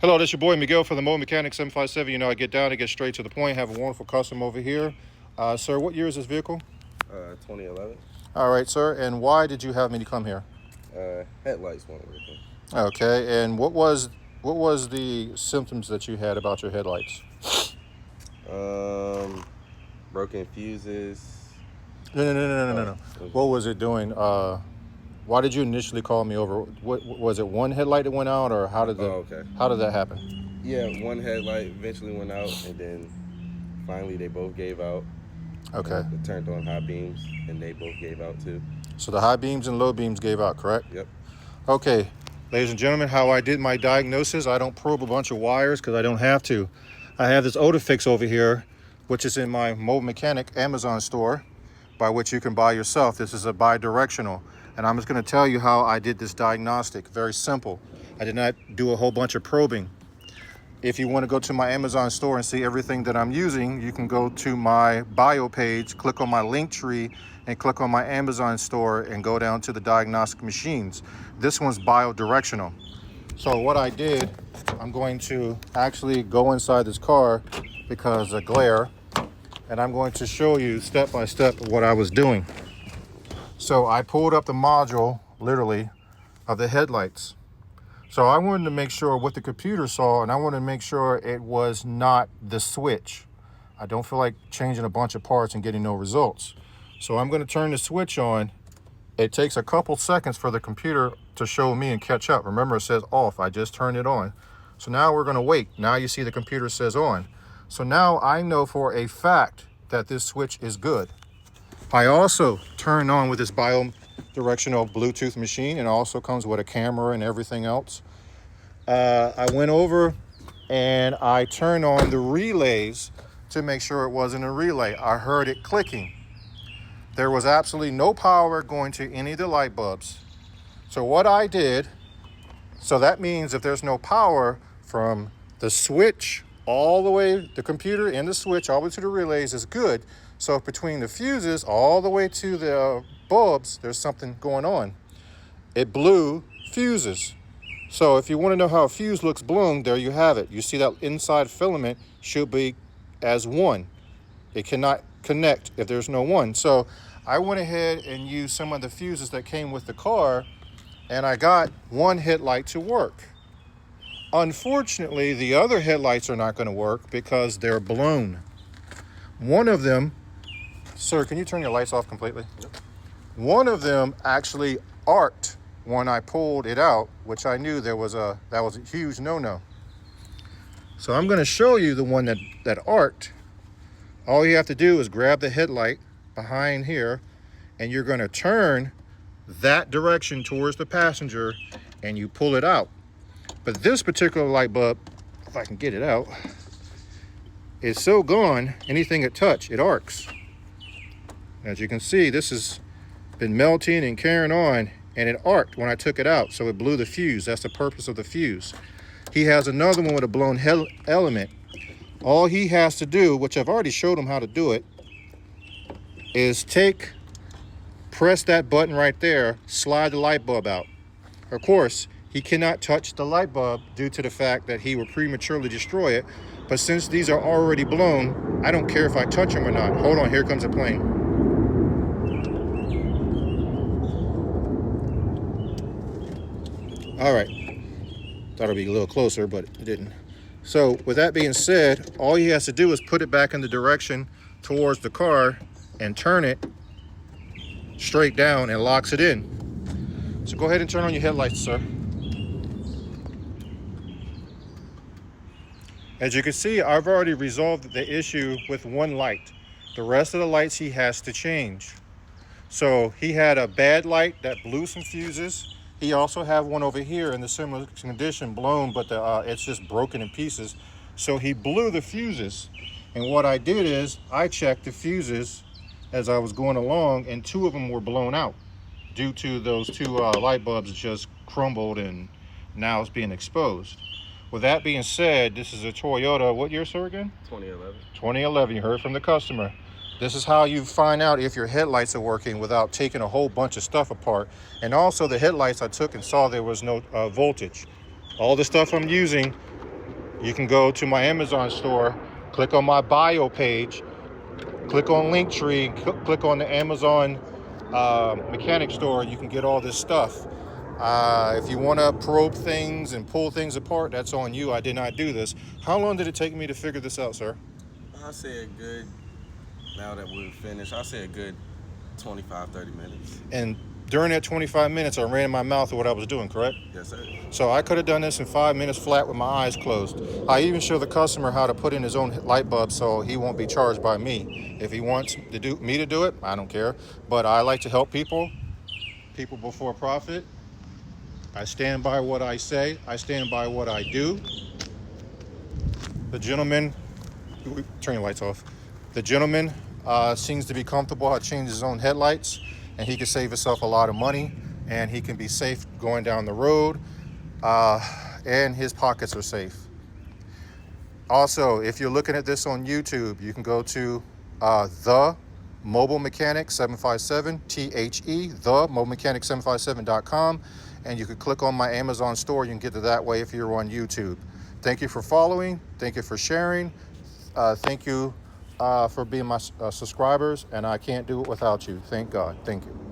Hello, this is your boy Miguel for the Mo Mechanic 757. You know, I get down, I get straight to the point. Have a wonderful customer over here. Sir, what year is this vehicle? 2011. All right, sir. And why did you have me to come here? Headlights weren't working. Okay. And what was the symptoms that you had about your headlights? Broken fuses. No. What was it doing? Why did you initially call me over? What was it? One headlight that went out, or how did that happen? Yeah, one headlight eventually went out, and then finally they both gave out. Okay. It turned on high beams, and they both gave out too. So the high beams and low beams gave out, correct? Yep. Okay, ladies and gentlemen, how I did my diagnosis, I don't probe a bunch of wires because I don't have to. I have this Fix over here, which is in my Mo Mechanic Amazon store, by which you can buy yourself. This is a bi-directional. And I'm just going to tell you how I did this diagnostic. Very simple. I did not do a whole bunch of probing. If you want to go to my Amazon store and see everything that I'm using, you can go to my bio page, click on my link tree, and click on my Amazon store and go down to the diagnostic machines. This one's bi-directional. So what I did, I'm going to actually go inside this car because of glare, and I'm going to show you step by step what I was doing. So I pulled up the module, literally, of the headlights. So I wanted to make sure what the computer saw, and I wanted to make sure it was not the switch. I don't feel like changing a bunch of parts and getting no results. So I'm going to turn the switch on. It takes a couple seconds for the computer to show me and catch up. Remember, it says off. I just turned it on. So now we're going to wait. Now you see the computer says on. So now I know for a fact that this switch is good. I also turned on with this bi-directional Bluetooth machine, and it also comes with a camera and everything else. I went over and I turned on the relays to make sure it wasn't a relay. I heard it clicking. There was absolutely no power going to any of the light bulbs. So what I did, so that means if there's no power from the switch all the way, the computer and the switch all the way to the relays is good. So between the fuses all the way to the bulbs, there's something going on. It blew fuses. So if you want to know how a fuse looks blown, there you have it. You see that inside filament should be as one. It cannot connect if there's no one. So I went ahead and used some of the fuses that came with the car, and I got one headlight to work. Unfortunately, the other headlights are not going to work because they're blown. One of them, sir, can you turn your lights off completely? Yep. One of them actually arced when I pulled it out, which I knew that was a huge no-no. So I'm going to show you the one that arced. All you have to do is grab the headlight behind here, and you're going to turn that direction towards the passenger, and you pull it out. But this particular light bulb, if I can get it out, is so gone, anything it touch, it arcs. As you can see, this has been melting and carrying on, and it arced when I took it out, so it blew the fuse. That's the purpose of the fuse. He has another one with a blown element. All he has to do, which I've already showed him how to do it, is press that button right there, slide the light bulb out. Of course, he cannot touch the light bulb due to the fact that he will prematurely destroy it. But since these are already blown, I don't care if I touch them or not. Hold on, here comes a plane. All right, thought it'd be a little closer, but it didn't. So with that being said, all he has to do is put it back in the direction towards the car and turn it straight down, and locks it in. So go ahead and turn on your headlights, sir. As you can see, I've already resolved the issue with one light. The rest of the lights he has to change. So he had a bad light that blew some fuses. He also have one over here in the similar condition, blown, but it's just broken in pieces. So he blew the fuses. And what I did is I checked the fuses as I was going along, and two of them were blown out due to those two light bulbs just crumbled, and now it's being exposed. With that being said, this is a Toyota, what year, sir, again? 2011. 2011, you heard from the customer. This is how you find out if your headlights are working without taking a whole bunch of stuff apart. And also the headlights I took and saw there was no voltage. All the stuff I'm using you can go to my Amazon store, click on my bio page, click on Linktree, click on the Amazon mechanic store. You can get all this stuff. If you want to probe things and pull things apart, that's on you. I did not do this. How long did it take me to figure this out, sir? I'll say a good, now that we're finished, I'll say a good 25, 30 minutes. And during that 25 minutes, I ran my mouth of what I was doing, correct? Yes, sir. So I could have done this in 5 minutes flat with my eyes closed. I even show the customer how to put in his own light bulb so he won't be charged by me. If he wants me to do it, I don't care. But I like to help people before profit. I stand by what I say. I stand by what I do. The gentleman, turn your lights off. The gentleman seems to be comfortable how to change his own headlights, and he can save himself a lot of money, and he can be safe going down the road, and his pockets are safe. Also, if you're looking at this on YouTube, you can go to the Mobile Mechanic 757, THE, the Mobile Mechanic 757.com, and you can click on my Amazon store. You can get to that way if you're on YouTube. Thank you for following. Thank you for sharing. Thank you for being my subscribers, and I can't do it without you. Thank God. Thank you.